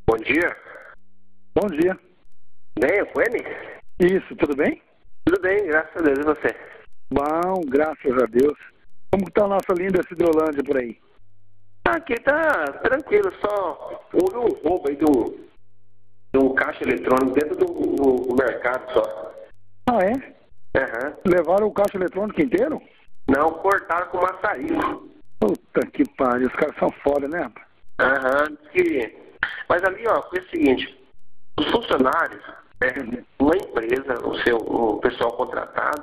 Bom dia. Bom dia. Bem, com ele? Isso, tudo bem? Tudo bem, graças a Deus. E você? Bom, graças a Deus. Como que tá a nossa linda Cidrolândia por aí? Aqui tá tranquilo, só houve um roubo aí de um caixa eletrônico dentro do mercado só. Ah, é? Aham. Levaram o caixa eletrônico inteiro? Não, cortaram com maçarico. Puta que pariu, os caras são foda, né, rapaz? Aham, mas ali, ó, foi o seguinte, os funcionários, uma empresa, o pessoal contratado,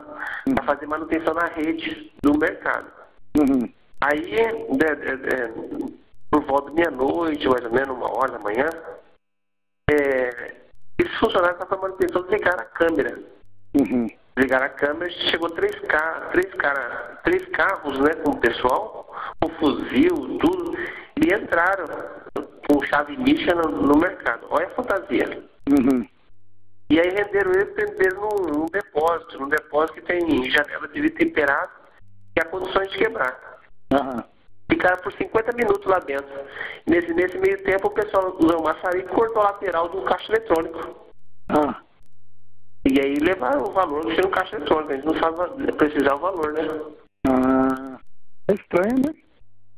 para fazer manutenção na rede do mercado. Uhum. Aí, por volta de meia-noite, mais ou menos, 1h da manhã, esses funcionários estavam fazendo manutenção, desligaram a câmera. Uhum. Ligaram a câmera, chegou três carros, né, com o pessoal, com fuzil, tudo, e entraram com chave lixa no mercado. Olha a fantasia. Uhum. E aí renderam ele, prenderam num depósito que tem janela de vidro temperado e há condições de quebrar. Uhum. Ficaram por 50 minutos lá dentro. Nesse meio tempo, o pessoal usou o maçarico e cortou a lateral do caixa eletrônico. Ah. E aí levaram o valor do caixa eletrônico. A gente não sabe precisar o valor, né? Ah. É estranho, né?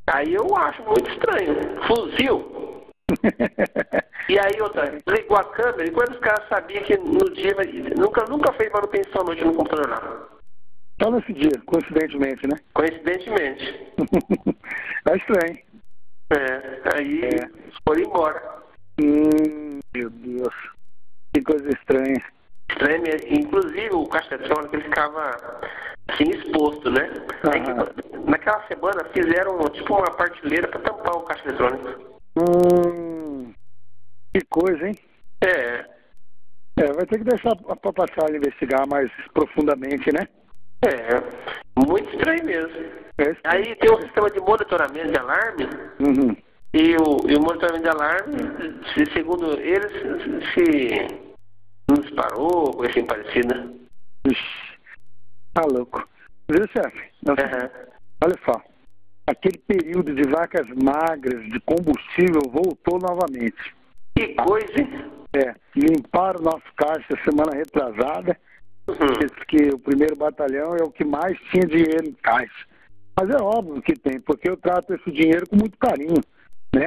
Aí eu acho muito estranho. Fuzil. E aí outra, ligou a câmera e quando os caras sabiam que no dia nunca fez manutenção à noite no computador lá. Só nesse dia, coincidentemente, né? Coincidentemente. É estranho. Aí foram embora. Meu Deus. Que coisa estranha. Estranho mesmo. Inclusive o caixa eletrônico ele ficava assim exposto, né? Aí, naquela semana fizeram tipo uma partilheira para tampar o caixa eletrônico. Que coisa, hein? Vai ter que deixar para passar a investigar mais profundamente, né? Muito estranho mesmo. Aí tem um sistema de monitoramento de alarme. Uhum. E o monitoramento de alarme, segundo eles, se não disparou, coisa assim parecida. Ixi, tá louco. Viu, chefe? Olha só. Aquele período de vacas magras, de combustível, voltou novamente. Que coisa, hein? Limparam o nosso caixa semana retrasada. Diz que o primeiro batalhão é o que mais tinha dinheiro em caixa. Mas é óbvio que tem, porque eu trato esse dinheiro com muito carinho, né?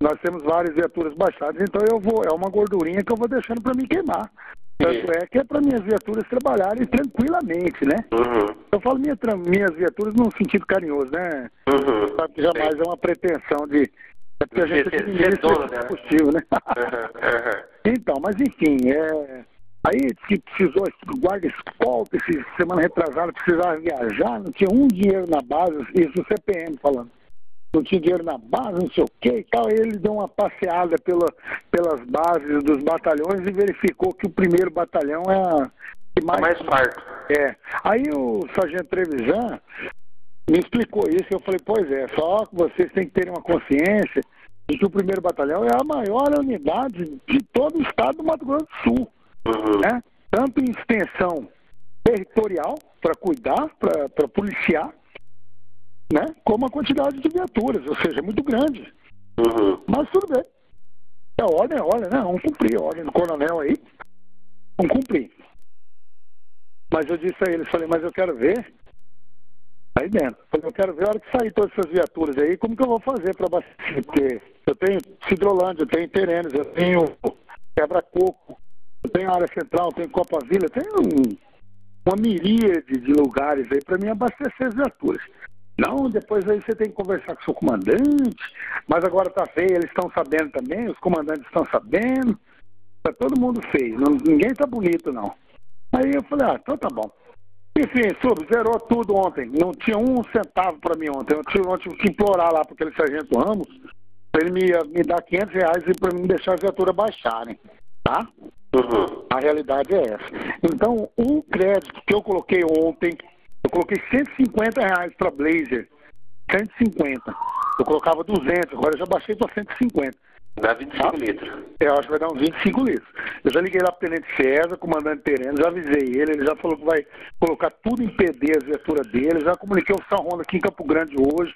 Nós temos várias viaturas baixadas, então é uma gordurinha que eu vou deixando para me queimar. Tanto é que é para minhas viaturas trabalharem tranquilamente, né? Eu falo minhas viaturas num sentido carinhoso, né? Sabe que jamais é uma pretensão de... É porque a gente administra combustível, né? Então, mas enfim, aí que precisou, guarda-escolta, semana retrasada, precisava viajar, não tinha um dinheiro na base, isso o CPM falando. Não tinha dinheiro na base, não sei o que e tal. Aí ele deu uma passeada pelas bases dos batalhões e verificou que o primeiro batalhão é que mais farto. Aí o sargento Trevisan me explicou isso e eu falei, pois só que vocês têm que terem uma consciência de que o primeiro batalhão é a maior unidade de todo o estado do Mato Grosso do Sul. Né? Tanto em extensão territorial, para cuidar, para policiar, né? Como a quantidade de viaturas, ou seja, é muito grande. Mas tudo bem. A ordem é ordem, né? Vamos cumprir a ordem do coronel aí. Vamos cumprir. Mas eu disse a eles, falei, mas eu quero ver aí dentro. Falei, eu quero ver a hora que sair todas essas viaturas aí, como que eu vou fazer para abastecer? Porque eu tenho Cidrolândia, eu tenho Terenes, eu tenho Quebra-Coco, eu tenho área central, eu tenho Copavila, eu tenho uma miríade de lugares aí para mim abastecer as viaturas. Não, depois aí você tem que conversar com o seu comandante, mas agora tá feio, eles estão sabendo também, os comandantes estão sabendo, tá todo mundo feio, ninguém tá bonito não. Aí eu falei, então tá bom. Enfim, zerou tudo ontem, não tinha um centavo para mim ontem, eu tive que implorar lá para aquele sargento Ramos, para ele me dar R$500 e para mim deixar as viaturas baixarem, tá? A realidade é essa. Então, o crédito que eu coloquei ontem, eu coloquei R$150 para Blazer, 150. Eu colocava 200, agora eu já baixei para 150. Dá 25 litros. Eu acho que vai dar uns 25 litros. Eu já liguei lá pro Tenente César, comandante Tereno, já avisei ele já falou que vai colocar tudo em PD, as viaturas dele, já comuniquei o São Ronda aqui em Campo Grande hoje,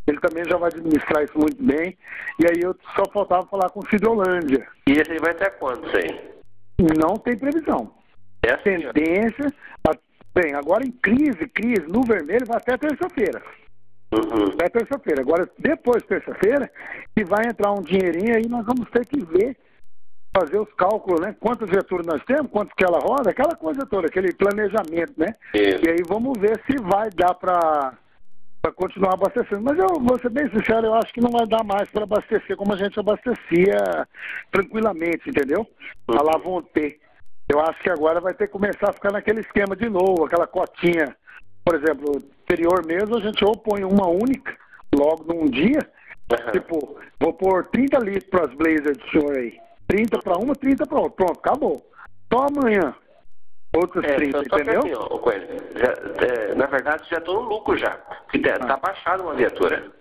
Ele também já vai administrar isso muito bem. E aí eu só faltava falar com o Cidrolândia. E esse aí vai até quando, isso aí? Não tem previsão. É assim, Tendência... Bem, agora em crise, no vermelho, vai até terça-feira. Até terça-feira. Agora, depois de terça-feira, que vai entrar um dinheirinho aí, nós vamos ter que ver, fazer os cálculos, né? Quantas viaturas nós temos, quanto que ela roda, aquela coisa toda, aquele planejamento, né? E aí vamos ver se vai dar para continuar abastecendo. Mas eu vou ser bem sincero, eu acho que não vai dar mais para abastecer como a gente abastecia tranquilamente, entendeu? A lá vão ter. Eu acho que agora vai ter que começar a ficar naquele esquema de novo, aquela cotinha. Por exemplo, anterior mesmo, a gente ou põe uma única, logo num dia, tipo, vou pôr 30 litros para as Blazers do senhor aí. 30 para uma, 30 para outra. Pronto, acabou. Só amanhã. Outros 30, entendeu? Que assim, Coelho, na verdade, já estou no lucro já. Está baixado uma viatura.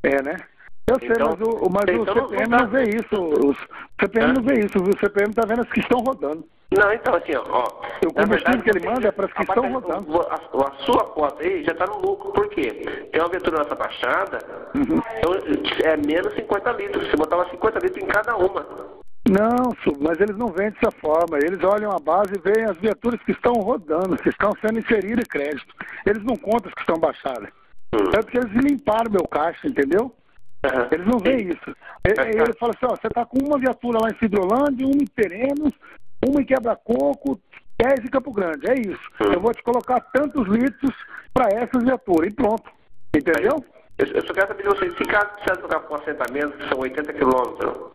É, né? Eu sei, então, mas o CPM não vê isso. O CPM não vê isso, viu? O CPM está vendo as que estão rodando. Não, então assim, ó. O combustível que ele manda é para as que estão rodando. A sua conta aí já está no lucro, por quê? Tem uma viatura nossa baixada, então é menos 50 litros. Você botava 50 litros em cada uma. Não, mas eles não vendem dessa forma. Eles olham a base e veem as viaturas que estão rodando, que estão sendo inseridas em crédito. Eles não contam as que estão baixadas. É porque eles limparam meu caixa, entendeu? Eles não veem isso. Ele fala assim, ó, você está com uma viatura lá em Cidrolândia, uma em Perenos, uma em Quebra-Coco, 10 em Campo Grande. É isso. Eu vou te colocar tantos litros para essas viaturas. E pronto. Entendeu? Eu só quero saber de vocês, se caso precisa trocar para um assentamento, que são 80 quilômetros,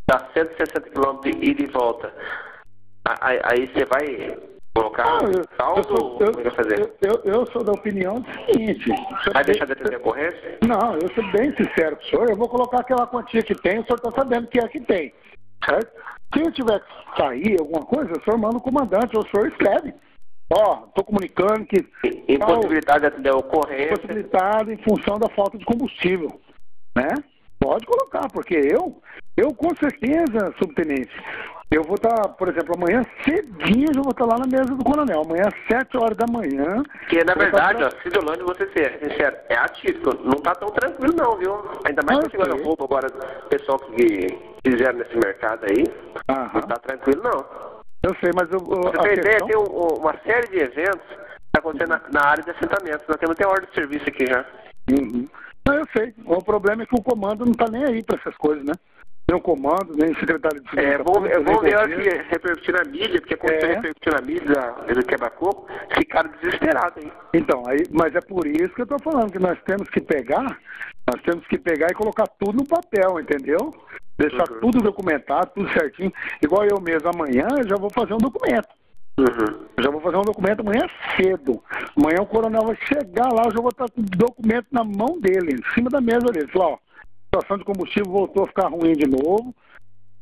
dá 160 quilômetros de ida e volta, aí você vai colocar saldo? Eu sou da opinião do seguinte... Vai deixar de atender a corrente? Não, eu sou bem sincero com o senhor. Eu vou colocar aquela quantia que tem, o senhor está sabendo que é que tem. Certo? Se eu tiver que sair alguma coisa, o senhor manda o comandante, ou o senhor escreve. Ó, estou comunicando que... Impossibilidade de atender a ocorrência. Impossibilidade em função da falta de combustível. Né? Pode colocar, porque eu com certeza, subtenente, eu vou estar, por exemplo, amanhã cedinho eu vou estar lá na mesa do coronel. Amanhã às 7 horas da manhã. Que na verdade, ó, Cidrolândia, você ser sincero, é atípico. Não está tão tranquilo não, viu? Ainda mais com segunda roupa agora, o pessoal que fizeram nesse mercado aí, não está tranquilo não. Eu sei, mas você tem ideia, tem uma série de eventos que está acontecendo na área de assentamentos. Nós temos até ordem de serviço aqui já. Não, eu sei. O problema é que o comando não está nem aí para essas coisas, né? Nem o comando, nem o secretário de segurança. Vamos ver que repercutir na mídia, porque quando você repercutir na mídia do Quebra-Coco, ficaram desesperados aí. Então, mas é por isso que eu estou falando, que nós temos que pegar e colocar tudo no papel, entendeu? Deixar tudo documentado, tudo certinho. Igual eu mesmo, amanhã eu já vou fazer um documento. Eu já vou fazer um documento amanhã cedo. Amanhã o coronel vai chegar lá, eu já vou estar com o documento na mão dele, em cima da mesa dele. Falar, ó, a situação de combustível voltou a ficar ruim de novo,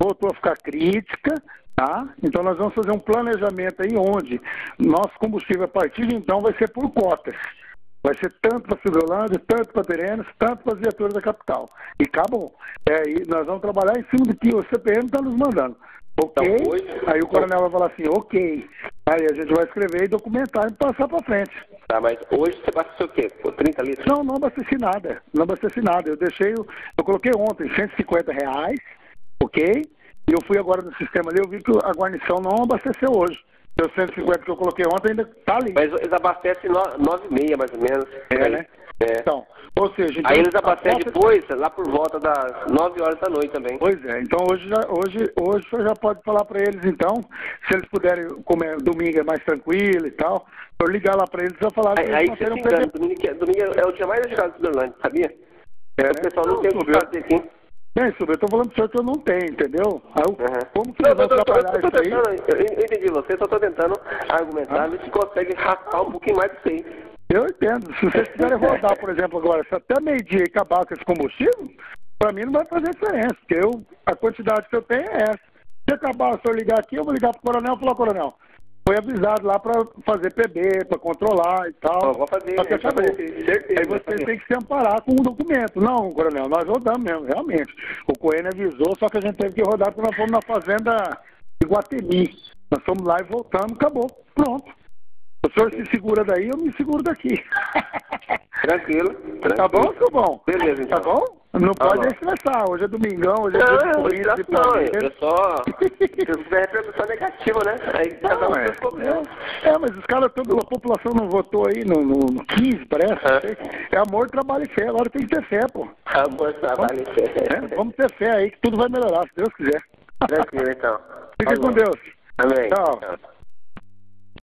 voltou a ficar crítica, tá? Então nós vamos fazer um planejamento aí onde nosso combustível a partir de então vai ser por cotas. Vai ser tanto para Cidrolândia, tanto para Perenos, tanto para as viaturas da capital. E acabou. E nós vamos trabalhar em cima do que o CPM está nos mandando. Ok? Então, aí o coronel vai falar assim, ok. Aí a gente vai escrever e documentar e passar para frente. Tá, mas hoje você abasteceu o quê? Por 30 litros? Não abasteci nada. Não abasteci nada. Eu coloquei ontem R$150, ok? E eu fui agora no sistema ali, eu vi que a guarnição não abasteceu hoje. Os 150 que eu coloquei ontem ainda tá ali. Mas eles abastecem 9h30, mais ou menos. Né? Então, ou seja... Então, aí eles abastecem depois, lá por volta das 9 horas da noite também. Pois é. Então, hoje o senhor já pode falar para eles, então, se eles puderem comer domingo é mais tranquilo e tal, eu ligar lá para eles e falar... Aí você se engana, domingo é o dia mais agitado do Cidrolândia, sabia? O pessoal não tem o que fazer aqui. Eu estou falando pro senhor que eu não tenho, entendeu? Como que nós vamos trabalhar isso aí? Eu entendi você, só estou tentando argumentar, ver se consegue raspar um pouquinho mais disso aí. Eu entendo. Se vocês quiserem rodar, por exemplo, agora, se até meio-dia e acabar com esse combustível, para mim não vai fazer diferença, porque a quantidade que eu tenho é essa. Se acabar, se eu ligar aqui, eu vou ligar pro coronel e falar, coronel, foi avisado lá para fazer PB, para controlar e tal. Vou fazer, certeza. Aí vocês têm que se amparar com o documento. Não, coronel, nós rodamos mesmo, realmente. O Coelho avisou, só que a gente teve que rodar porque nós fomos na fazenda de Guatemi. Nós fomos lá e voltamos, acabou. Pronto. O senhor se segura daí, eu me seguro daqui. Tranquilo. Tá bom, seu bom? Beleza, então. Tá bom? Não Tá pode bom. estressar. Hoje é domingão, hoje é dia de corrida de planeta. Eu só... Isso é repercussão negativa, né? Aí cada um tem seus problemas. Mas os caras, toda a população não votou aí no 15, parece. É amor, trabalho e fé. Agora tem que ter fé, pô. Amor, trabalho e fé. Vamos ter fé aí que tudo vai melhorar, se Deus quiser. Tranquilo, então. Fica com Deus. Amém. Tchau.